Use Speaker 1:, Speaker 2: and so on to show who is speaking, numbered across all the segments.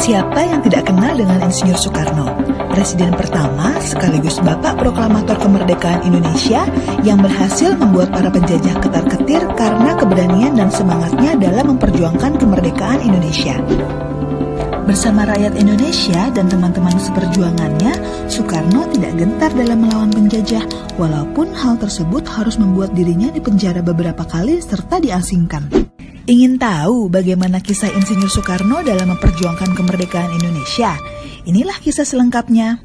Speaker 1: Siapa yang tidak kenal dengan Insinyur Soekarno, Presiden pertama sekaligus Bapak Proklamator Kemerdekaan Indonesia yang berhasil membuat para penjajah ketar-ketir karena keberanian dan semangatnya dalam memperjuangkan kemerdekaan Indonesia. Bersama rakyat Indonesia dan teman-teman seperjuangannya, Soekarno tidak gentar dalam melawan penjajah, walaupun hal tersebut harus membuat dirinya dipenjara beberapa kali serta diasingkan. Ingin tahu bagaimana kisah Insinyur Soekarno dalam memperjuangkan kemerdekaan Indonesia? Inilah kisah selengkapnya.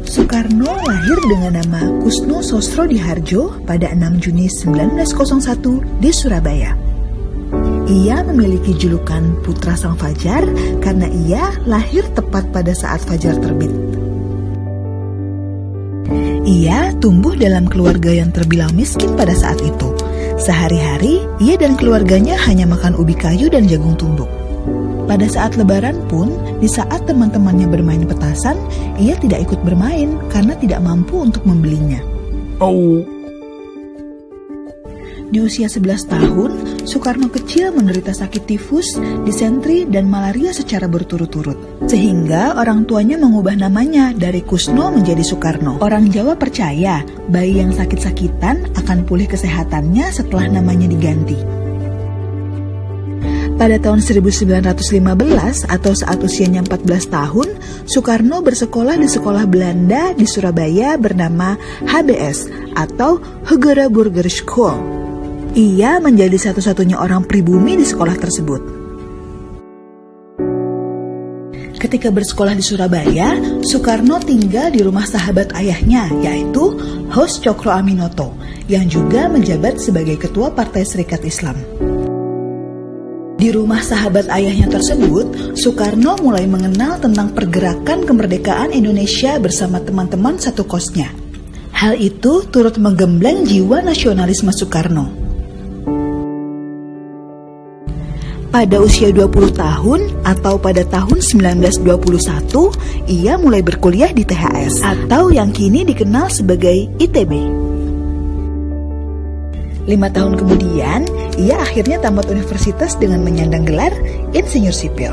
Speaker 1: Soekarno lahir dengan nama Kusno Sosrodihardjo pada 6 Juni 1901 di Surabaya. Ia memiliki julukan Putra Sang Fajar karena ia lahir tepat pada saat fajar terbit. Ia tumbuh dalam keluarga yang terbilang miskin pada saat itu. Sehari-hari, ia dan keluarganya hanya makan ubi kayu dan jagung tumbuk. Pada saat lebaran pun, di saat teman-temannya bermain petasan, ia tidak ikut bermain karena tidak mampu untuk membelinya. Di usia 11 tahun, Soekarno kecil menderita sakit tifus, disentri, dan malaria secara berturut-turut. Sehingga orang tuanya mengubah namanya dari Kusno menjadi Soekarno. Orang Jawa percaya bayi yang sakit-sakitan akan pulih kesehatannya setelah namanya diganti. Pada tahun 1915 atau saat usianya 14 tahun, Soekarno bersekolah di sekolah Belanda di Surabaya bernama HBS atau Hogere Burger School. Ia menjadi satu-satunya orang pribumi di sekolah tersebut. Ketika bersekolah di Surabaya, Soekarno tinggal di rumah sahabat ayahnya, yaitu Hos Cokroaminoto, yang juga menjabat sebagai ketua Partai Serikat Islam. Di rumah sahabat ayahnya tersebut, Soekarno mulai mengenal tentang pergerakan kemerdekaan Indonesia bersama teman-teman satu kosnya. Hal itu turut menggembleng jiwa nasionalisme Soekarno. Pada usia 20 tahun atau pada tahun 1921, ia mulai berkuliah di THS atau yang kini dikenal sebagai ITB. 5 tahun kemudian, ia akhirnya tamat universitas dengan menyandang gelar Insinyur Sipil.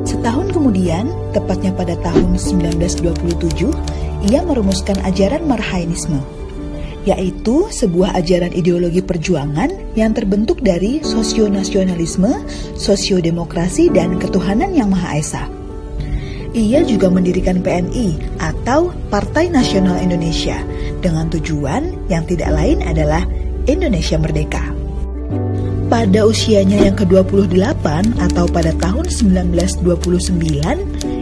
Speaker 1: Setahun kemudian, tepatnya pada tahun 1927, ia merumuskan ajaran Marhainisme, yaitu sebuah ajaran ideologi perjuangan yang terbentuk dari sosionasionalisme, sosiodemokrasi, dan ketuhanan yang Maha Esa. Ia juga mendirikan PNI atau Partai Nasional Indonesia dengan tujuan yang tidak lain adalah Indonesia Merdeka. Pada usianya yang ke-28 atau pada tahun 1929,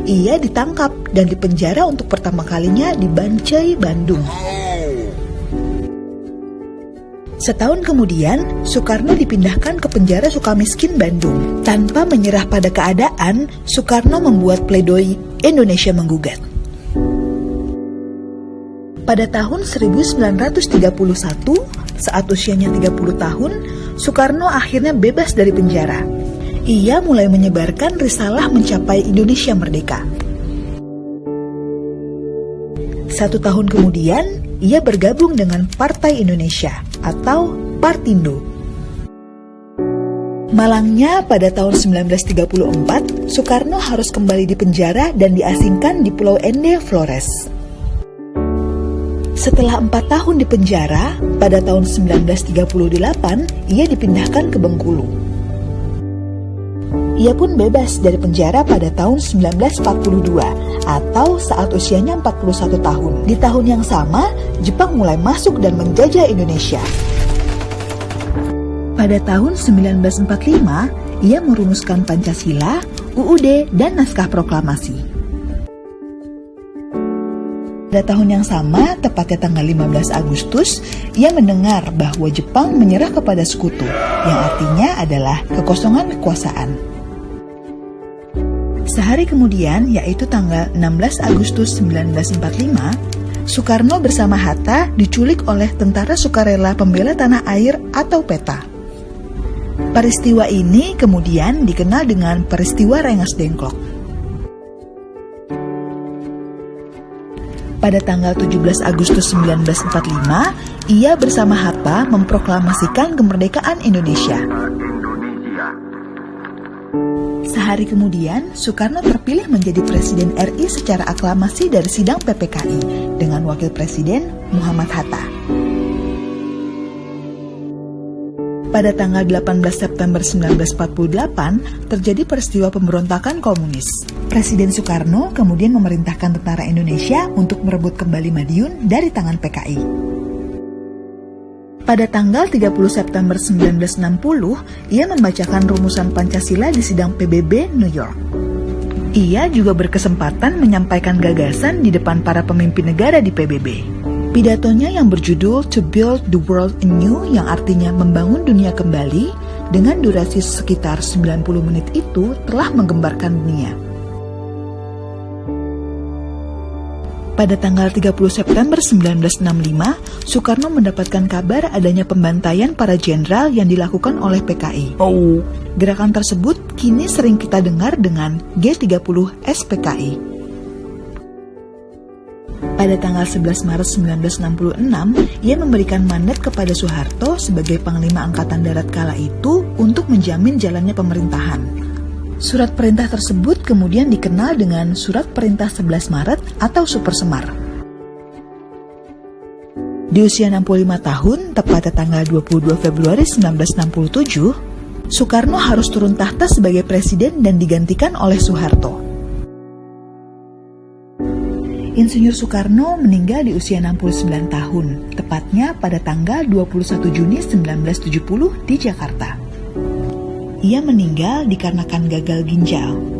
Speaker 1: ia ditangkap dan dipenjara untuk pertama kalinya di Bancai, Bandung. Setahun kemudian, Soekarno dipindahkan ke penjara Sukamiskin, Bandung. Tanpa menyerah pada keadaan, Soekarno membuat pledoi Indonesia Menggugat. Pada tahun 1931, saat usianya 30 tahun, Soekarno akhirnya bebas dari penjara. Ia mulai menyebarkan risalah mencapai Indonesia Merdeka. 1 tahun kemudian, ia bergabung dengan Partai Indonesia atau Partindo. Malangnya pada tahun 1934, Soekarno harus kembali dipenjara dan diasingkan di Pulau Ende, Flores. Setelah 4 tahun di penjara, pada tahun 1938, ia dipindahkan ke Bengkulu. Ia pun bebas dari penjara pada tahun 1942 atau saat usianya 41 tahun. Di tahun yang sama, Jepang mulai masuk dan menjajah Indonesia. Pada tahun 1945, ia merumuskan Pancasila, UUD, dan naskah proklamasi. Pada tahun yang sama, tepatnya tanggal 15 Agustus, ia mendengar bahwa Jepang menyerah kepada sekutu, yang artinya adalah kekosongan kekuasaan. Sehari kemudian, yaitu tanggal 16 Agustus 1945, Soekarno bersama Hatta diculik oleh Tentara Sukarela Pembela Tanah Air atau PETA. Peristiwa ini kemudian dikenal dengan peristiwa Rengas Dengklok. Pada tanggal 17 Agustus 1945, ia bersama Hatta memproklamasikan kemerdekaan Indonesia. Sehari kemudian, Soekarno terpilih menjadi Presiden RI secara aklamasi dari sidang PPKI dengan Wakil Presiden Muhammad Hatta. Pada tanggal 18 September 1948, terjadi peristiwa pemberontakan komunis. Presiden Soekarno kemudian memerintahkan tentara Indonesia untuk merebut kembali Madiun dari tangan PKI. Pada tanggal 30 September 1960, ia membacakan rumusan Pancasila di sidang PBB New York. Ia juga berkesempatan menyampaikan gagasan di depan para pemimpin negara di PBB. Pidatonya yang berjudul To Build the World Anew, yang artinya membangun dunia kembali, dengan durasi sekitar 90 menit itu telah menggembarkan dunia. Pada tanggal 30 September 1965, Soekarno mendapatkan kabar adanya pembantaian para jenderal yang dilakukan oleh PKI. Gerakan tersebut kini sering kita dengar dengan G30 SPKI. Pada tanggal 11 Maret 1966, ia memberikan mandat kepada Soeharto sebagai Panglima Angkatan Darat kala itu untuk menjamin jalannya pemerintahan. Surat perintah tersebut kemudian dikenal dengan Surat Perintah 11 Maret atau Super Semar. Di usia 65 tahun, tepat tanggal 22 Februari 1967, Soekarno harus turun tahta sebagai presiden dan digantikan oleh Soeharto. Insinyur Soekarno meninggal di usia 69 tahun, tepatnya pada tanggal 21 Juni 1970 di Jakarta. Ia meninggal dikarenakan gagal ginjal.